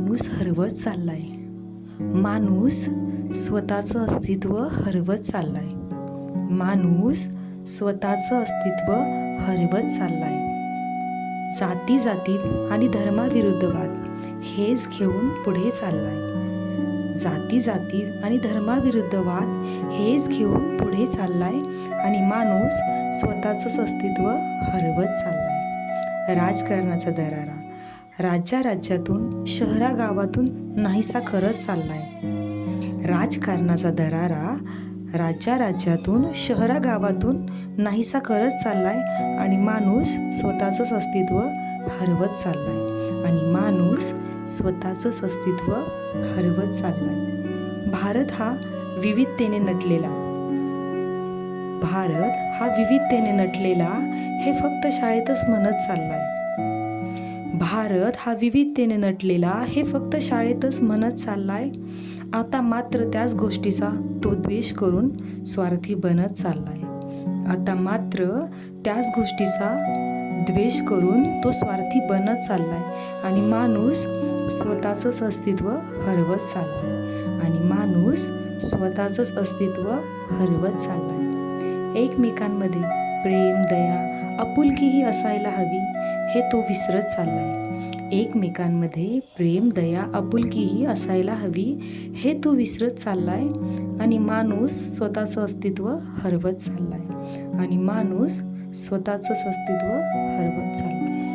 माणूस हरवत चाललाय. माणूस स्वतःचं अस्तित्व हरवत चाललाय. माणूस स्वतःचं अस्तित्व हरवत चाललाय. जाती जातीत आणि धर्माविरुद्ध वाद हेच घेऊन पुढे चाललाय. जाती जातीत आणि धर्माविरुद्ध वाद हेच घेऊन पुढे चाललाय आणि माणूस स्वतःचंच अस्तित्व हरवत चाललाय. राजकारणाचा दरारा राज्यातून शहरागावातून नाहीसा करत चाललाय. राजकारणाचा दरारा राज्यातून शहरागावातून नाहीसा करत चाललाय आणि माणूस स्वतःचंच अस्तित्व हरवत चाललाय आणि माणूस स्वतःचंच अस्तित्व हरवत चाललाय. भारत हा विविधतेने नटलेला हे फक्त शाळेतच म्हणत चाललाय. भारत हा विविधतेने नटलेला हे फक्त शाळेतच म्हणत चाललाय. आता मात्र त्याच गोष्टीचा तो द्वेष करून स्वार्थी बनत चाललाय. आता मात्र त्याच गोष्टीचा द्वेष करून तो स्वार्थी बनत चाललाय आणि माणूस स्वतःचंच अस्तित्व हरवत चाललाय आणि माणूस स्वतःचंच अस्तित्व हरवत चाललाय. एकमेकांमध्ये प्रेम, दया, आपुलकीही असायला हवी हे तो विसरत चाललाय. एकमेकांमध्ये प्रेम, दया, आपुलकीही असायला हवी हे तो विसरत चाललाय आणि माणूस स्वतःचं अस्तित्व हरवत चाललाय आणि माणूस स्वतःचंच अस्तित्व हरवत चाललाय.